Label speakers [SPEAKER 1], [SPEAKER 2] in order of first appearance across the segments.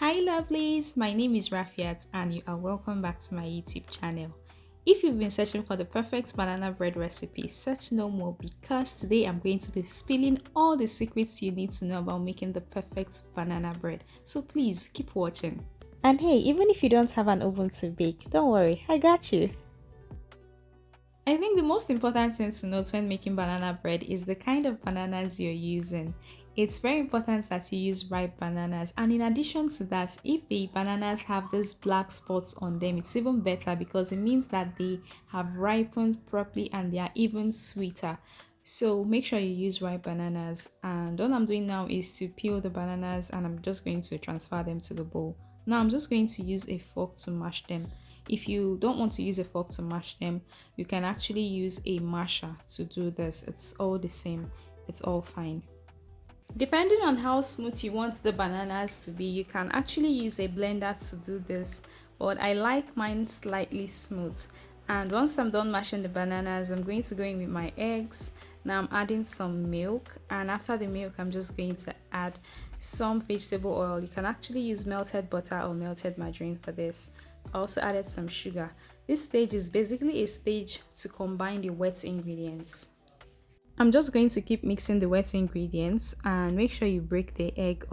[SPEAKER 1] Hi lovelies, my name is Rafiat and you are welcome back to my YouTube channel. If you've been searching for the perfect banana bread recipe, search no more because today I'm going to be spilling all the secrets you need to know about making the perfect banana bread. So please keep watching. And hey, even if you don't have an oven to bake, don't worry, I got you. I think the most important thing to note when making banana bread is the kind of bananas you're using. It's very important that you use ripe bananas, and in addition to that, if the bananas have these black spots on them, it's even better because it means that they have ripened properly and they are even sweeter. So make sure you use ripe bananas, and all I'm doing now is to peel the bananas and I'm just going to transfer them to the bowl. Now I'm just going to use a fork to mash them. If you don't want to use a fork to mash them, you can actually use a masher to do this. It's all the same, it's all fine. Depending on how smooth you want the bananas to be, you can actually use a blender to do this, but I like mine slightly smooth. And once I'm done mashing the bananas, I'm going to go in with my eggs. Now I'm adding some milk, and after the milk I'm just going to add some vegetable oil. You can actually use melted butter or melted margarine for this. I also added some sugar. This stage is basically a stage to combine the wet ingredients. I'm just going to keep mixing the wet ingredients and make sure you break the egg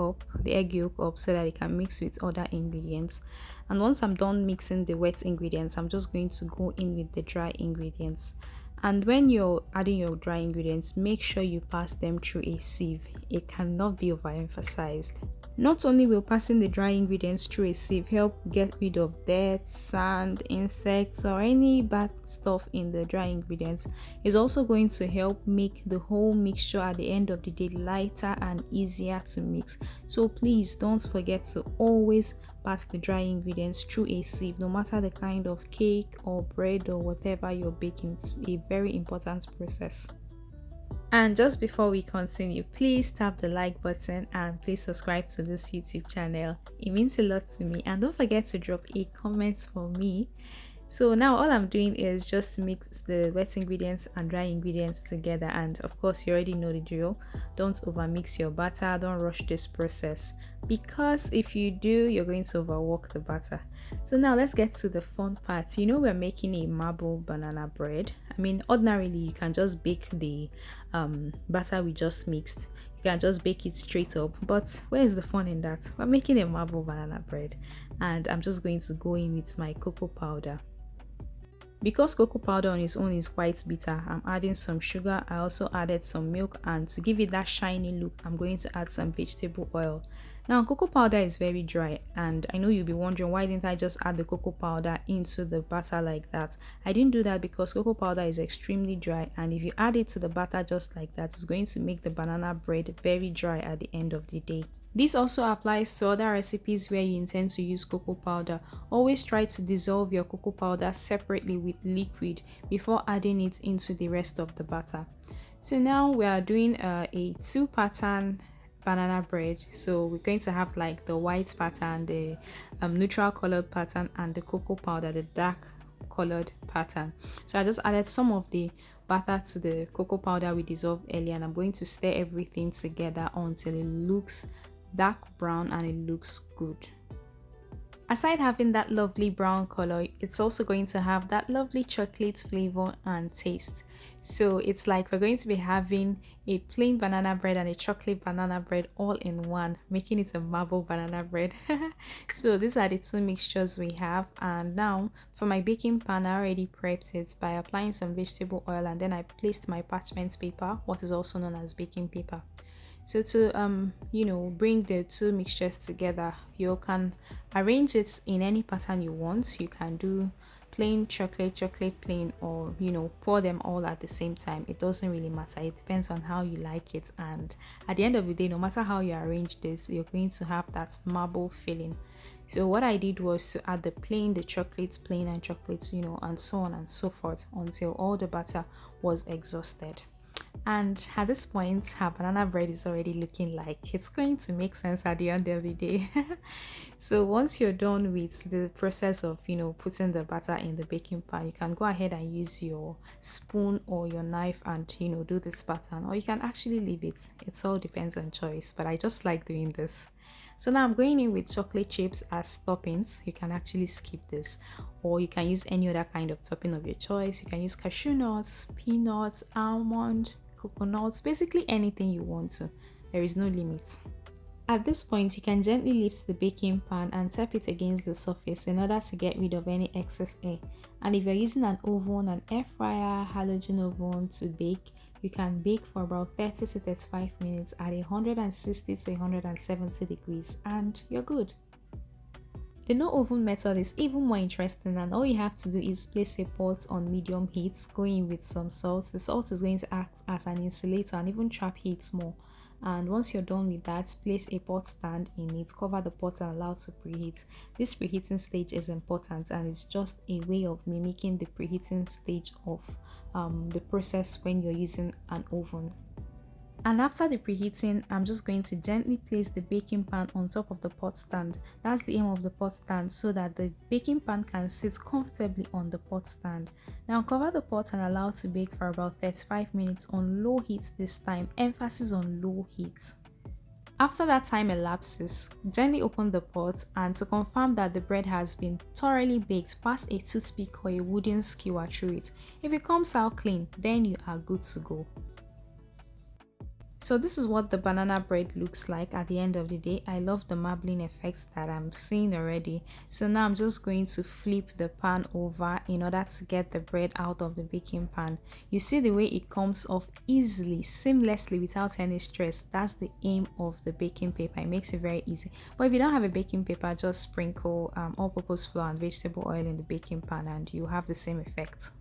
[SPEAKER 1] yolk up so that it can mix with other ingredients. And once I'm done mixing the wet ingredients, I'm just going to go in with the dry ingredients. And when you're adding your dry ingredients, make sure you pass them through a sieve. It cannot be overemphasized. Not only will passing the dry ingredients through a sieve help get rid of dirt, sand, insects, or any bad stuff in the dry ingredients, it's also going to help make the whole mixture at the end of the day lighter and easier to mix. So please don't forget to always pass the dry ingredients through a sieve, no matter the kind of cake or bread or whatever you're baking. It's a very important process. And just before we continue, please tap the like button and please subscribe to this YouTube channel. It means a lot to me, and don't forget to drop a comment for me. So now all I'm doing is just mix the wet ingredients and dry ingredients together, and of course you already know the drill. Don't overmix your batter, don't rush this process, because if you do, you're going to overwork the batter. So now let's get to the fun part. You know, we're making a marble banana bread. I mean, ordinarily you can just bake the batter we just mixed. You can just bake it straight up, but where is the fun in that? We're making a marble banana bread, and I'm just going to go in with my cocoa powder. Because cocoa powder on its own is quite bitter, I'm adding some sugar. I also added some milk, and to give it that shiny look, I'm going to add some vegetable oil. Now cocoa powder is very dry, and I know you'll be wondering why didn't I just add the cocoa powder into the batter like that. I didn't do that because cocoa powder is extremely dry, and if you add it to the batter just like that, it's going to make the banana bread very dry at the end of the day. This also applies to other recipes where you intend to use cocoa powder. Always try to dissolve your cocoa powder separately with liquid before adding it into the rest of the batter. So now we are doing a two pattern banana bread. So we're going to have like the white pattern, the neutral colored pattern, and the cocoa powder, the dark colored pattern. So I just added some of the batter to the cocoa powder we dissolved earlier, and I'm going to stir everything together until it looks dark brown and it looks good. Aside having that lovely brown color, it's also going to have that lovely chocolate flavor and taste. So it's like we're going to be having a plain banana bread and a chocolate banana bread all in one, making it a marble banana bread. So these are the two mixtures we have. And now for my baking pan, I already prepped it by applying some vegetable oil, and then I placed my parchment paper, what is also known as baking paper. So to bring the two mixtures together, you can arrange it in any pattern you want. You can do plain chocolate plain, or pour them all at the same time. It doesn't really matter. It depends on how you like it, and at the end of the day, no matter how you arrange this, you're going to have that marble feeling. So what I did was to add the plain, the chocolate, plain and chocolate, and so on and so forth until all the batter was exhausted. And at this point, her banana bread is already looking like it's going to make sense at the end of the day. So once you're done with the process of putting the batter in the baking pan, you can go ahead and use your spoon or your knife and do this pattern, or you can actually leave it. It all depends on choice, but I just like doing this. So now I'm going in with chocolate chips as toppings. You can actually skip this, or you can use any other kind of topping of your choice. You can use cashew nuts, peanuts, almond, coconuts, basically anything you want to. There is no limit. At this point, you can gently lift the baking pan and tap it against the surface in order to get rid of any excess air. And if you're using an oven, an air fryer, halogen oven to bake, you can bake for about 30 to 35 minutes at 160 to 170 degrees and you're good. The no oven method is even more interesting, and all you have to do is place a pot on medium heat, going in with some salt. The salt is going to act as an insulator and even trap heat more. And once you're done with that, place a pot stand in it, cover the pot and allow to preheat. This preheating stage is important, and it's just a way of mimicking the preheating stage of the process when you're using an oven. And after the preheating, I'm just going to gently place the baking pan on top of the pot stand. That's the aim of the pot stand, so that the baking pan can sit comfortably on the pot stand. Now cover the pot and allow to bake for about 35 minutes on low heat this time, emphasis on low heat. After that time elapses, gently open the pot, and to confirm that the bread has been thoroughly baked, pass a toothpick or a wooden skewer through it. If it comes out clean, then you are good to go. So this is what the banana bread looks like at the end of the day. I love the marbling effects that I'm seeing already. So now I'm just going to flip the pan over in order to get the bread out of the baking pan. You see the way it comes off easily, seamlessly, without any stress. That's the aim of the baking paper. It makes it very easy. But if you don't have a baking paper, just sprinkle all-purpose flour and vegetable oil in the baking pan and you have the same effect.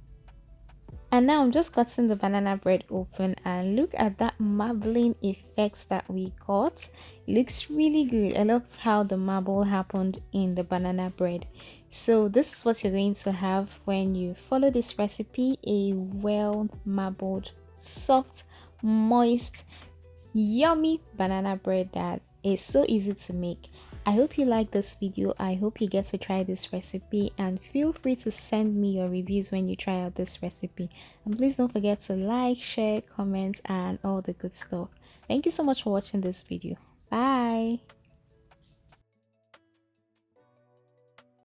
[SPEAKER 1] And now I'm just cutting the banana bread open, and look at that marbling effect that we got. It looks really good. I love how the marble happened in the banana bread. So this is what you're going to have when you follow this recipe: a well marbled, soft, moist, yummy banana bread that is so easy to make. I hope you like this video. I hope you get to try this recipe, and feel free to send me your reviews when you try out this recipe. And please don't forget to like, share, comment, and all the good stuff. Thank you so much for watching this video. Bye.